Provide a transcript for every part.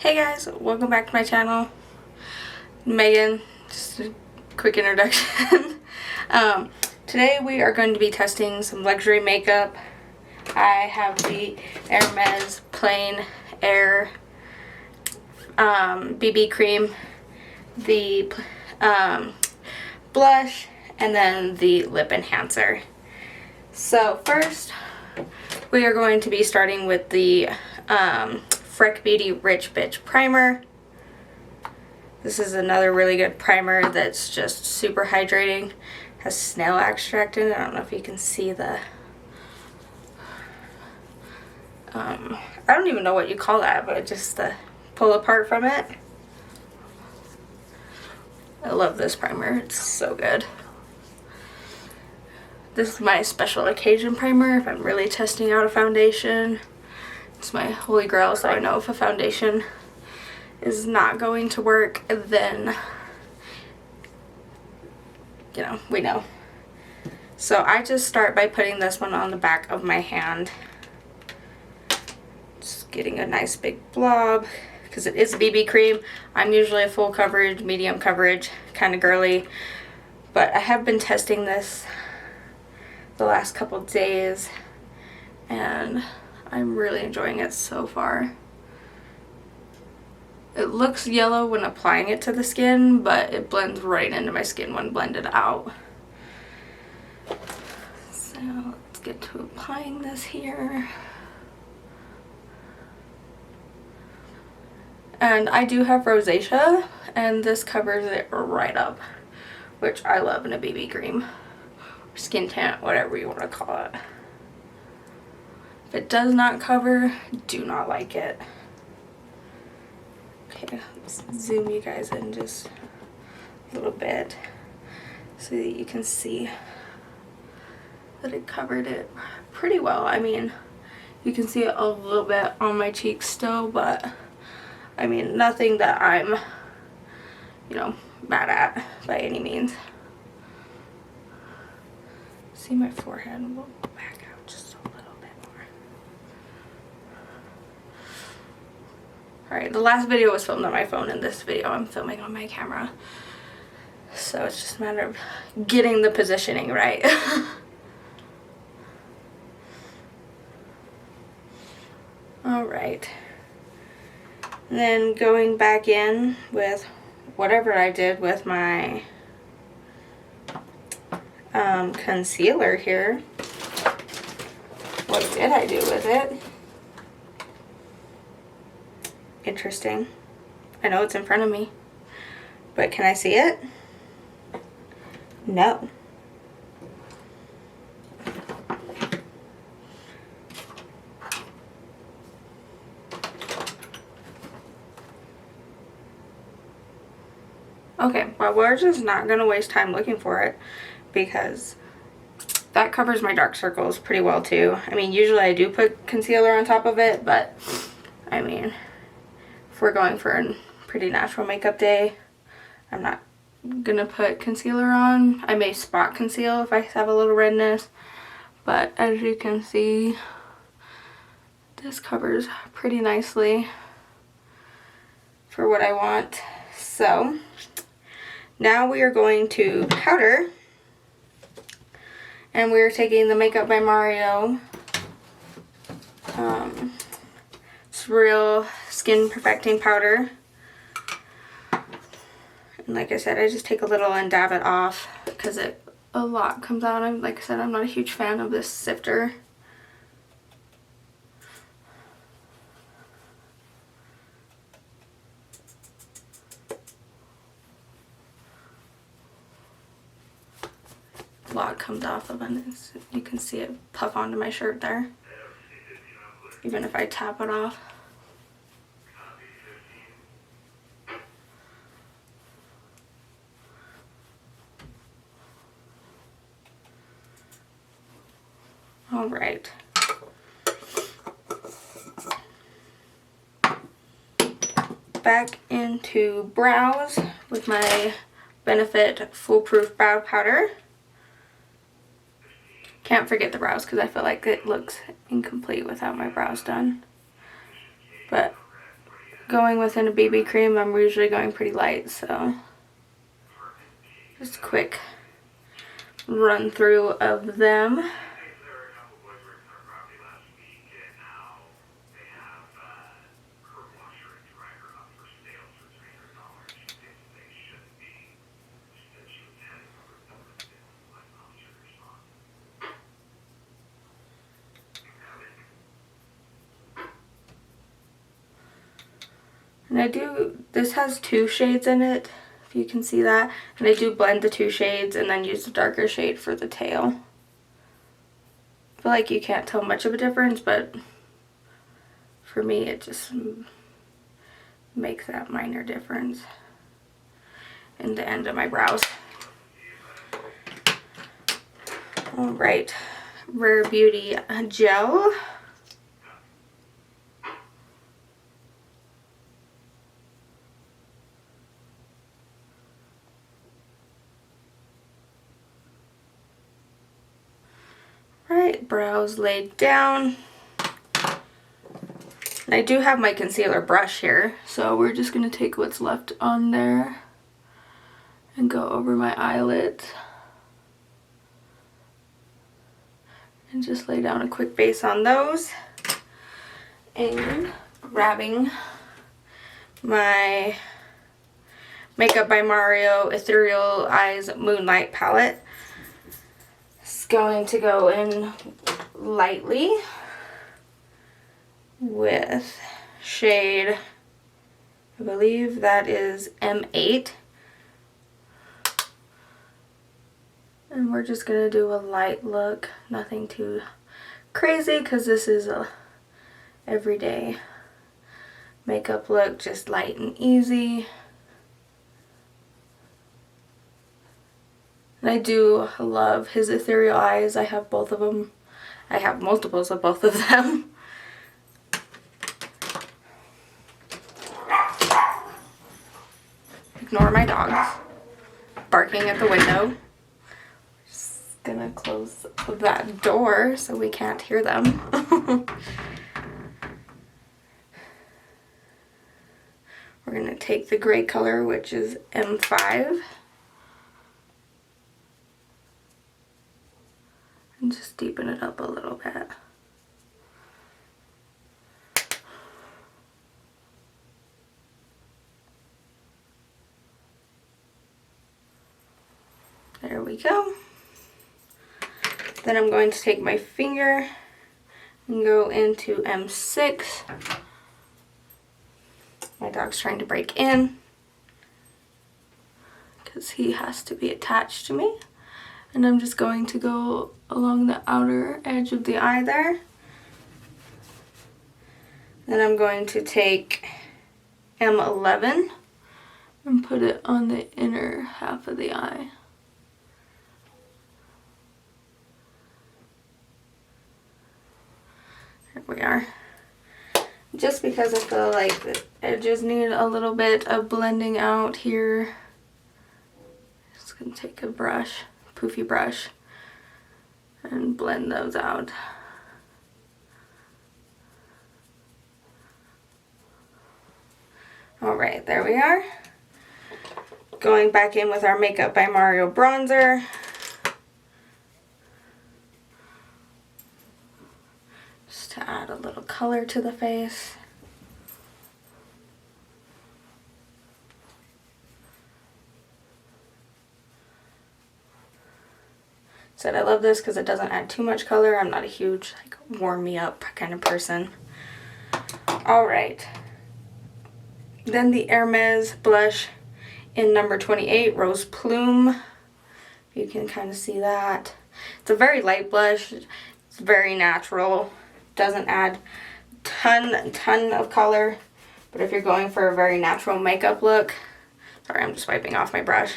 Hey guys, welcome back to my channel. Megan, just a quick introduction. Today we are going to be testing some luxury makeup. I have the Hermès Plein Air BB cream, the blush, and then the lip enhancer. So first we are going to be starting with the Freck Beauty Rich Bitch Primer. This is another really good primer that's just super hydrating. Has snail extract in it. I don't know if you can see the I don't even know what you call that, but just the pull apart from it. I love this primer. It's so good. This is my special occasion primer if I'm really testing out a foundation. It's my holy grail, so I know if a foundation is not going to work, then, you know, we know. So I just start by putting this one on the back of my hand. Just getting a nice big blob, because it is BB cream. I'm usually a full coverage, medium coverage, kind of girly. But I have been testing this the last couple days, and I'm really enjoying it so far. It looks yellow when applying it to the skin, but it blends right into my skin when blended out. So let's get to applying this here. And I do have rosacea, and this covers it right up, which I love in a BB cream. Skin tint, whatever you want to call it. If it does not cover, do not like it. Okay, let's zoom you guys in just a little bit so that you can see that it covered it pretty well. I mean, you can see it a little bit on my cheeks still, but I mean, nothing that I'm, you know, mad at by any means. See my forehead, we'll back out just a little bit more. Alright, the last video was filmed on my phone, and this video I'm filming on my camera. So it's just a matter of getting the positioning right. Alright. And then going back in with whatever I did with my concealer here. What did I do with it? Interesting. I know it's in front of me, but can I see it? No. Okay, well, we're just not gonna waste time looking for it, because that covers my dark circles pretty well too. I mean, usually I do put concealer on top of it, but I mean, if we're going for a pretty natural makeup day, I'm not gonna put concealer on. I may spot conceal if I have a little redness, but as you can see, this covers pretty nicely for what I want. So now we are going to powder, and we're taking the Makeup by Mario SurrealSkin Perfecting Powder. And like I said, I just take a little and dab it off because a lot comes out. Like I said, I'm not a huge fan of this sifter. A lot comes off of it. You can see it puff onto my shirt there, even if I tap it off. All right. Back into brows with my Benefit Foolproof Brow Powder. Can't forget the brows because I feel like it looks incomplete without my brows done. But going within a BB cream, I'm usually going pretty light, so just a quick run through of them. And this has 2 shades in it, if you can see that. And I do blend the 2 shades and then use the darker shade for the tail. I feel like you can't tell much of a difference, but for me it just makes that minor difference in the end of my brows. Alright, Rare Beauty gel. Right, brows laid down. And I do have my concealer brush here, so we're just going to take what's left on there and go over my eyelids. And just lay down a quick base on those. And grabbing my Makeup by Mario Ethereal Eyes Moonlight palette. It's going to go in lightly with shade, I believe that is M8. And we're just going to do a light look, nothing too crazy because this is a everyday makeup look, just light and easy. And I do love his Ethereal Eyes. I have both of them. I have multiples of both of them. Ignore my dogs barking at the window. Just gonna close that door so we can't hear them. We're gonna take the gray color, which is M5. And just deepen it up a little bit. There we go. Then I'm going to take my finger and go into M6. My dog's trying to break in because he has to be attached to me. And I'm just going to go along the outer edge of the eye there. Then I'm going to take M11 and put it on the inner half of the eye. There we are. Just because I feel like the edges need a little bit of blending out here, just gonna take a brush, poofy brush, and blend those out. Alright, there we are. Going back in with our Makeup by Mario bronzer. Just to add a little color to the face. Said I love this because it doesn't add too much color. I'm not a huge like warm me up kind of person. Alright. Then the Hermès blush in number 28, Rose Plume. You can kind of see that. It's a very light blush. It's very natural. Doesn't add ton of color. But if you're going for a very natural makeup look, sorry, I'm just wiping off my brush,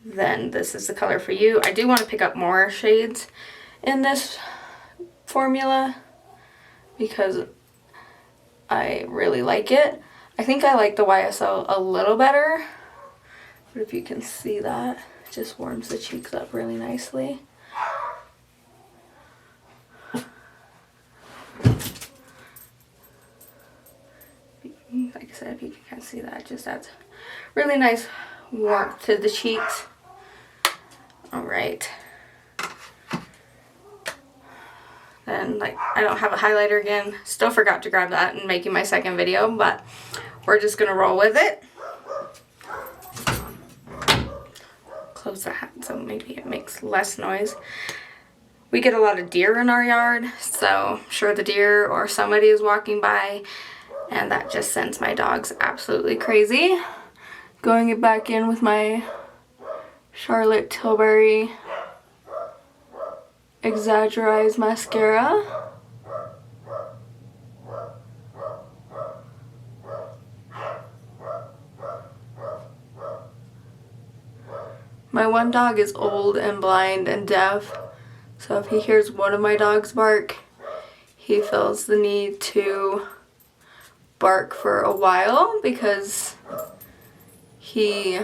then this is the color for you. I do want to pick up more shades in this formula because I really like it. I think I like the YSL a little better, but if you can see that, it just warms the cheeks up really nicely. Like I said, if you can kind of see that, it just adds really nice warmth to the cheeks. Alright. Then, like, I don't have a highlighter again. Still forgot to grab that in making my second video, but we're just going to roll with it. Close the hat so maybe it makes less noise. We get a lot of deer in our yard, so I'm sure the deer or somebody is walking by, and that just sends my dogs absolutely crazy. Going it back in with my Charlotte Tilbury Exagger-eyes mascara. My one dog is old and blind and deaf, so if he hears one of my dogs bark, he feels the need to bark for a while because he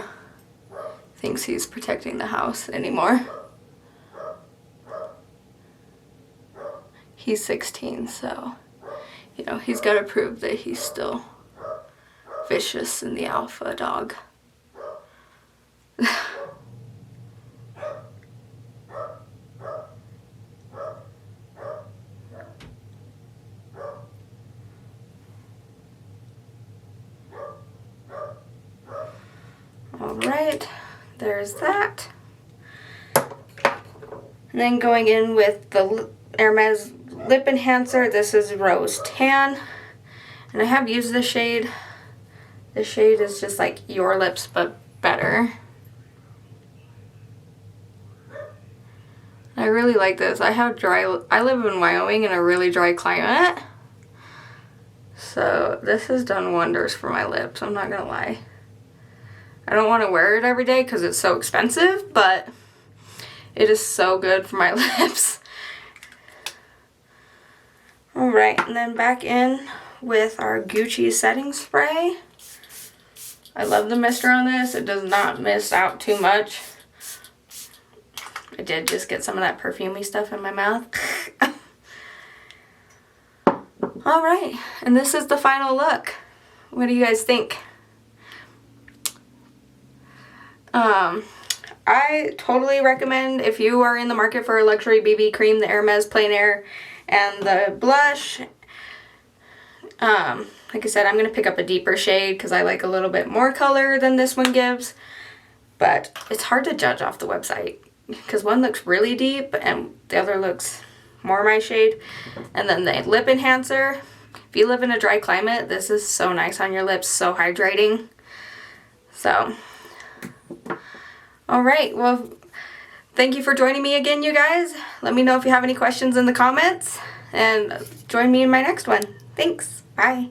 thinks he's protecting the house anymore. He's 16, so, you know, he's got to prove that he's still vicious and the alpha dog. Alright, there's that. And then going in with the Hermès lip enhancer. This is Rose Tan, and I have used this shade. This shade is just like Your Lips but better. I really like this. I live in Wyoming in a really dry climate, so this has done wonders for my lips, I'm not gonna lie. I don't want to wear it every day because it's so expensive, but it is so good for my lips. Alright, and then back in with our Gucci setting spray. I love the mister on this. It does not mist out too much. I did just get some of that perfumey stuff in my mouth. Alright, and this is the final look. What do you guys think? I totally recommend, if you are in the market for a luxury BB cream, the Hermès Plein Air and the blush. Like I said, I'm going to pick up a deeper shade because I like a little bit more color than this one gives. But it's hard to judge off the website because one looks really deep and the other looks more my shade. And then the lip enhancer. If you live in a dry climate, this is so nice on your lips, so hydrating. So, alright, well, thank you for joining me again, you guys. Let me know if you have any questions in the comments, and join me in my next one. Thanks. Bye.